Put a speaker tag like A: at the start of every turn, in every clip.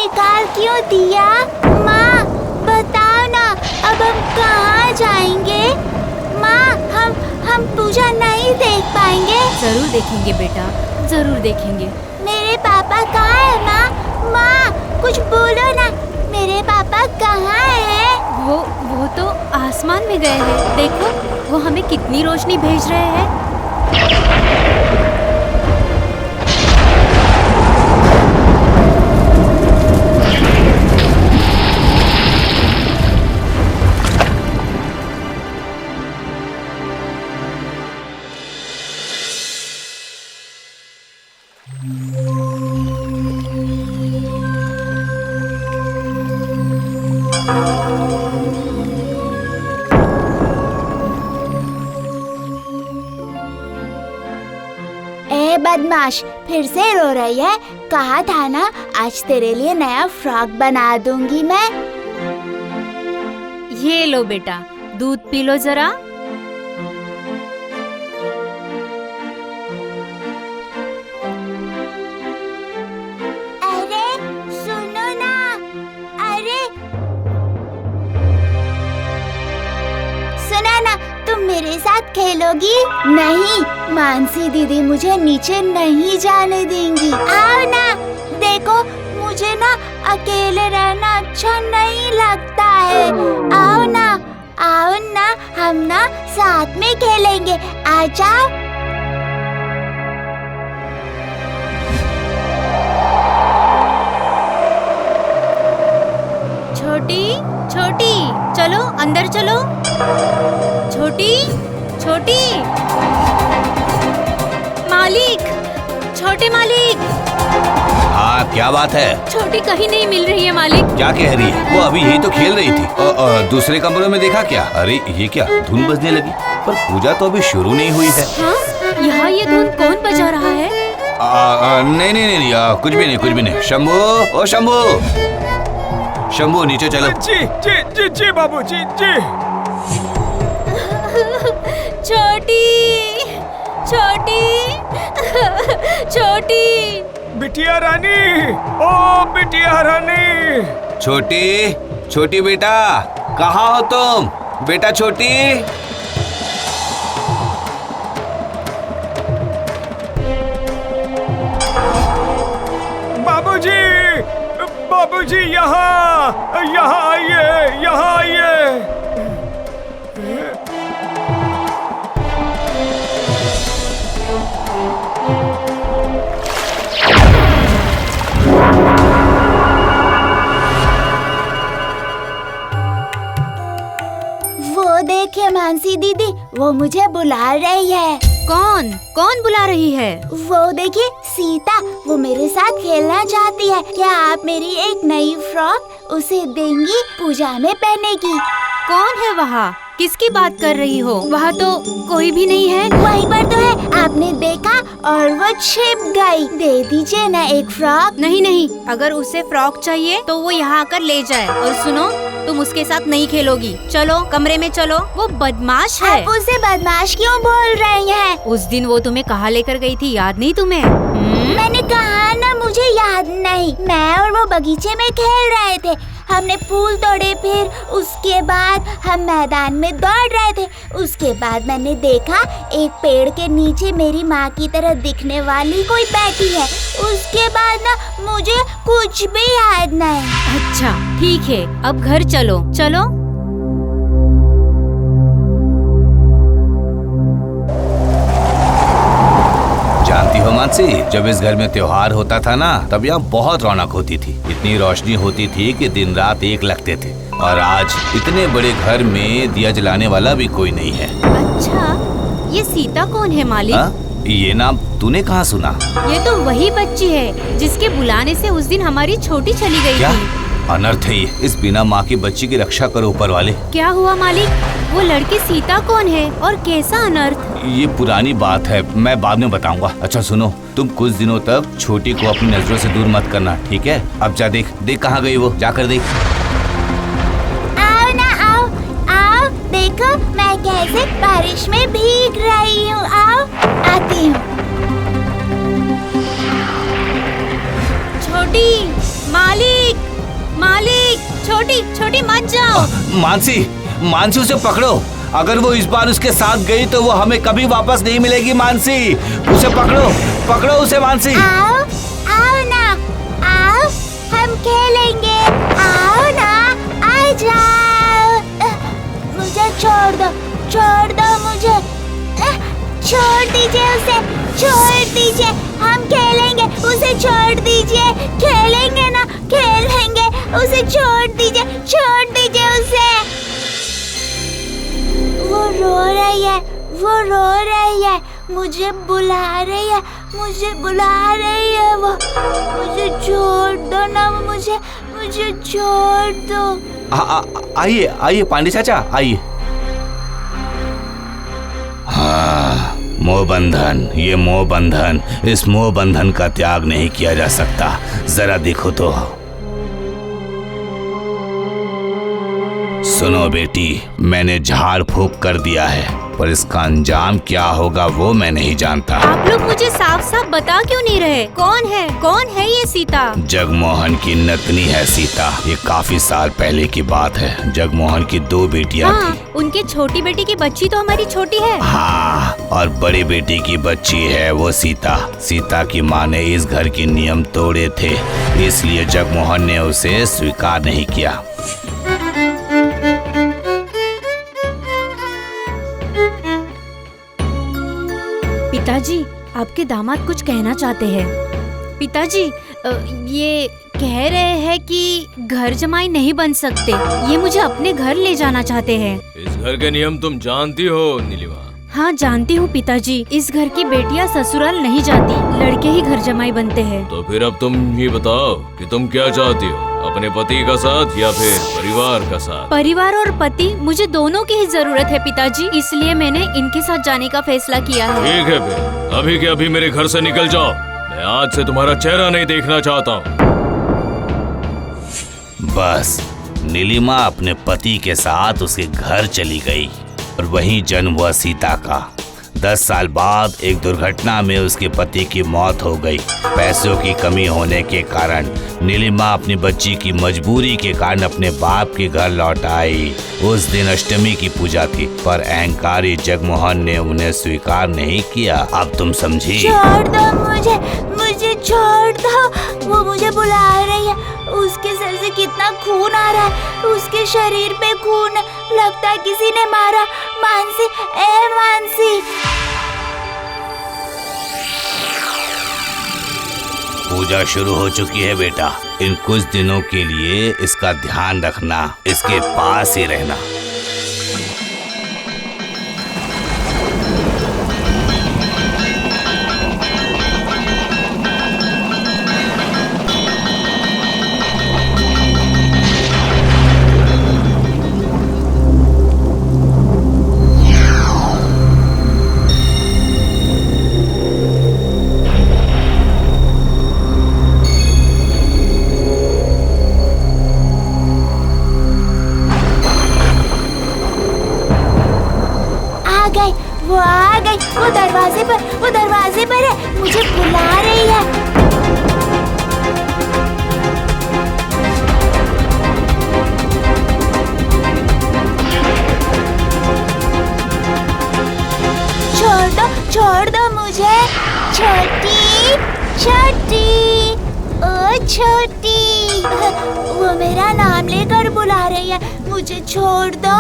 A: निकाल क्यों दिया? माँ बताओ ना, अब हम कहाँ जाएंगे? माँ हम पूजा नहीं देख पाएंगे।
B: जरूर देखेंगे बेटा, जरूर देखेंगे।
A: मेरे पापा कहाँ है माँ? माँ कुछ बोलो ना, मेरे पापा कहाँ है?
B: वो तो आसमान में गए हैं। देखो वो हमें कितनी रोशनी भेज रहे हैं।
A: ए बदमाश, फिर से रो रही है? कहा था ना आज तेरे लिए नया फ्रॉक बना दूंगी मैं।
B: ये लो बेटा, दूध पी लो जरा।
A: अरे सुनो ना, अरे सुना ना, तुम मेरे साथ खेलोगी? नहीं, मानसी दीदी मुझे नीचे नहीं जाने देंगी। आओ ना, देखो मुझे ना अकेले रहना अच्छा नहीं लगता है। आओ ना हम ना साथ में खेलेंगे, आ जाओ।
B: छोटी छोटी चलो अंदर चलो। छोटी छोटी, मालिक, छोटे मालिक।
C: हाँ क्या बात है?
B: छोटी कहीं नहीं मिल रही है मालिक।
C: क्या कह रही है? वो अभी यही तो खेल रही थी। दूसरे कमरे में देखा क्या? अरे ये क्या धुन बजने लगी, पर पूजा तो अभी शुरू नहीं हुई है।
B: हाँ, यहाँ ये धुन कौन बजा रहा है?
C: नहीं, कुछ भी नहीं। शंभू, ओ शंभू नीचे चलो।
D: जी बाबूजी जी।
B: छोटी
D: बिटिया रानी, ओ बिटिया रानी।
C: छोटी बेटा, कहाँ हो तुम? बेटा छोटी।
D: बाबूजी यहाँ आइए।
A: वो देखिए मानसी दीदी, वो मुझे बुला रही है।
B: कौन बुला रही है?
A: वो देखिए सीता, वो मेरे साथ खेलना चाहती है। क्या आप मेरी एक नई फ्रॉक उसे देंगी पूजा में पहनने की?
B: कौन है वहाँ? किसकी बात कर रही हो? वहाँ तो कोई भी नहीं है।
A: वहीं पर तो है, आपने देखा? और वो छिप गई। दे दीजिए ना एक फ्रॉक।
B: नहीं, अगर उसे फ्रॉक चाहिए तो वो यहाँ आकर ले जाए। और सुनो, तुम उसके साथ नहीं खेलोगी। चलो कमरे में चलो, वो बदमाश है।
A: आप उसे बदमाश क्यों बोल रही हैं?
B: उस दिन वो तुम्हें कहाँ लेकर गई थी, याद नहीं तुम्हें?
A: मैंने कहा ना मुझे याद नहीं। मैं और वो बगीचे में खेल रहे थे, हमने फूल तोड़े, फिर उसके बाद हम मैदान में दौड़ रहे थे। उसके बाद मैंने देखा एक पेड़ के नीचे मेरी माँ की तरह दिखने वाली कोई बैठी है। उसके बाद ना मुझे कुछ भी याद नहीं।
B: अच्छा ठीक है, अब घर चलो।
C: जानती हो मानसी, जब इस घर में त्योहार होता था ना, तब यहाँ बहुत रौनक होती थी। इतनी रोशनी होती थी कि दिन रात एक लगते थे। और आज इतने बड़े घर में दिया जलाने वाला भी कोई नहीं है।
B: अच्छा, ये सीता कौन है मालिक?
C: ये नाम तूने कहाँ सुना?
B: ये तो वही बच्ची है जिसके बुलाने से उस दिन हमारी छोटी चली गई
C: क्या?
B: थी।
C: अनर्थ है ये। इस बिना माँ की बच्ची की रक्षा करो ऊपर वाले।
B: क्या हुआ मालिक? वो लड़की सीता कौन है और कैसा अनर्थ?
C: ये पुरानी बात है, मैं बाद में बताऊंगा। अच्छा सुनो, तुम कुछ दिनों तक छोटी को अपनी नजरों से दूर मत करना, ठीक है? अब जा देख कहाँ गई वो, जाकर देख।
A: आओ ना, आओ, देखो मैं कैसे बारिश में भीग रही हूँ। आओ, आती हूँ।
B: छोटी, मालिक, छोटी छोटी मत जाओ।
C: मानसी, मानसी उसे पकड़ो। अगर वो इस बार उसके साथ गई तो वो हमें कभी वापस नहीं मिलेगी। मानसी, उसे पकड़ो, पकड़ो उसे मानसी।
A: आओ, आओ ना, आओ, हम खेलेंगे। आओ ना, आ जाओ। मुझे छोड़ दो मुझे। छोड़ दीजिए उसे, छोड़ दीजिए। हम खेलेंगे, उसे छोड़ दीजिए। खेलेंगे ना, खेलेंगे। उसे छोड़ दीजिए उसे। वो रो रही है, मुझे बुला रही है वो। मुझे छोड़ दो ना, मुझे छोड़ दो।
C: आइए आइए पांडे चाचा, आइए। हाँ, मोह बंधन, ये मोह बंधन, इस मोह बंधन का त्याग नहीं किया जा सकता। जरा देखो तो। सुनो बेटी, मैंने झाड़ फूक कर दिया है, पर इसका अंजाम क्या होगा वो मैं नहीं जानता।
B: आप लोग मुझे साफ साफ बता क्यों नहीं रहे? कौन है ये सीता?
C: जगमोहन की नतनी है सीता। ये काफी साल पहले की बात है। जगमोहन की 2 बेटियां
B: हाँ,
C: थी।
B: उनके छोटी बेटी की बच्ची तो हमारी छोटी है।
C: हाँ, और बड़ी बेटी की बच्ची है वो सीता। सीता की माँ ने इस घर के नियम तोड़े थे, इसलिए जगमोहन ने उसे स्वीकार नहीं किया।
B: पिताजी, आपके दामाद कुछ कहना चाहते हैं। पिताजी, ये कह रहे हैं कि घर जमाई नहीं बन सकते। ये मुझे अपने घर ले जाना चाहते हैं।
D: इस घर के नियम तुम जानती हो नीलिमा?
B: हाँ, जानती हूँ पिताजी। इस घर की बेटियाँ ससुराल नहीं जाती, लड़के ही घर जमाई बनते हैं।
D: तो फिर अब तुम ये बताओ कि तुम क्या चाहती हो, अपने पति का साथ या फिर परिवार का साथ?
B: परिवार और पति, मुझे दोनों की ही जरूरत है पिताजी, इसलिए मैंने इनके साथ जाने का फैसला किया है।
D: ठीक है, फिर अभी के अभी मेरे घर से निकल जाओ। मैं आज से तुम्हारा चेहरा नहीं देखना चाहता हूँ।
C: बस नीलिमा अपने पति के साथ उसके घर चली गई और वहीं जन्म हुआ सीता का। 10 साल बाद एक दुर्घटना में उसके पति की मौत हो गई। पैसों की कमी होने के कारण नीलिमा अपनी बच्ची की मजबूरी के कारण अपने बाप के घर लौट आई। उस दिन अष्टमी की पूजा थी, पर अहंकारी जगमोहन ने उन्हें स्वीकार नहीं किया। अब तुम समझी?
A: छोड़ दो मुझे छोड़ दो। वो मुझे बुला रही है। उसके सर से कितना खून आ रहा है, उसके शरीर पे खून है। लगता है किसी ने मारा। मानसी, ए मानसी।
C: पूजा शुरू हो चुकी है बेटा। इन कुछ दिनों के लिए इसका ध्यान रखना, इसके पास ही रहना।
A: वो दरवाजे पर है, मुझे बुला रही है। छोड़ दो मुझे। छोटी ओ छोटी। वो मेरा नाम लेकर बुला रही है, मुझे छोड़ दो।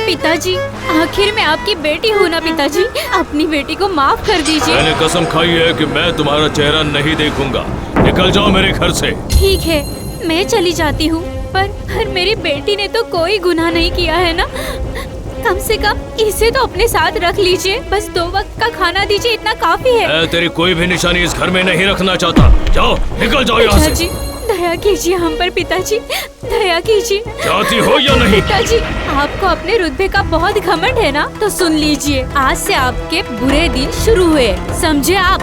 B: पिताजी, आखिर मैं आपकी बेटी हूँ ना पिताजी, अपनी बेटी को माफ कर दीजिए।
D: मैंने कसम खाई है कि मैं तुम्हारा चेहरा नहीं देखूंगा। निकल जाओ मेरे घर से।
B: ठीक है, मैं चली जाती हूँ, पर मेरी बेटी ने तो कोई गुनाह नहीं किया है ना। कम से कम इसे तो अपने साथ रख लीजिए। बस 2 वक्त का खाना दीजिए, इतना काफी है।
D: मैं तेरी कोई भी निशानी इस घर में नहीं रखना चाहता। जाओ, निकल जाओ यहाँ से।
B: दया कीजिए हम पर पिताजी, दया कीजिए।
D: जाती हो या नहीं?
B: पिताजी, आपको अपने रुतबे का बहुत घमंड है ना, तो सुन लीजिए, आज से आपके बुरे दिन शुरू हुए, समझे आप?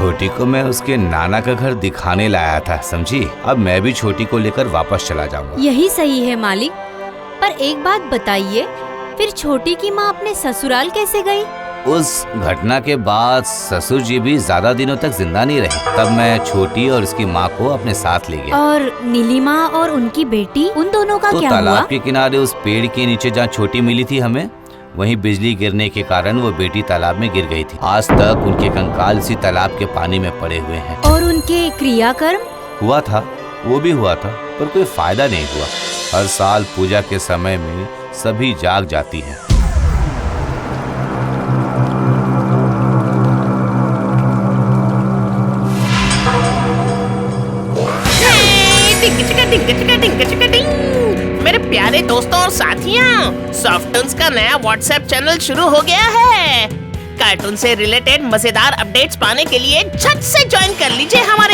C: छोटी को मैं उसके नाना का घर दिखाने लाया था, समझी। अब मैं भी छोटी को लेकर वापस चला जाऊंगा।
B: यही सही है मालिक। पर एक बात बताइए, फिर छोटी की माँ अपने ससुराल कैसे गई?
C: उस घटना के बाद ससुर जी भी ज्यादा दिनों तक जिंदा नहीं रहे। तब मैं छोटी और उसकी माँ को अपने साथ ले गया।
B: और नीलिमा और उनकी बेटी, उन दोनों का
C: तो
B: क्या हुआ?
C: तालाब के किनारे उस पेड़ के नीचे जहाँ छोटी मिली थी हमें, वहीं बिजली गिरने के कारण वो बेटी तालाब में गिर गई थी। आज तक उनके कंकाल इसी तालाब के पानी में पड़े हुए हैं।
B: और उनके क्रियाकर्म?
C: हुआ था, वो भी हुआ था, पर कोई फायदा नहीं हुआ। हर साल पूजा के समय में सभी जाग जाती हैं।
E: मेरे प्यारे दोस्तों और साथियों, सॉफ्टन्स का नया व्हाट्सएप चैनल शुरू हो गया है। कार्टून से रिलेटेड मजेदार अपडेट्स पाने के लिए झट से ज्वाइन कर लीजिए हमारे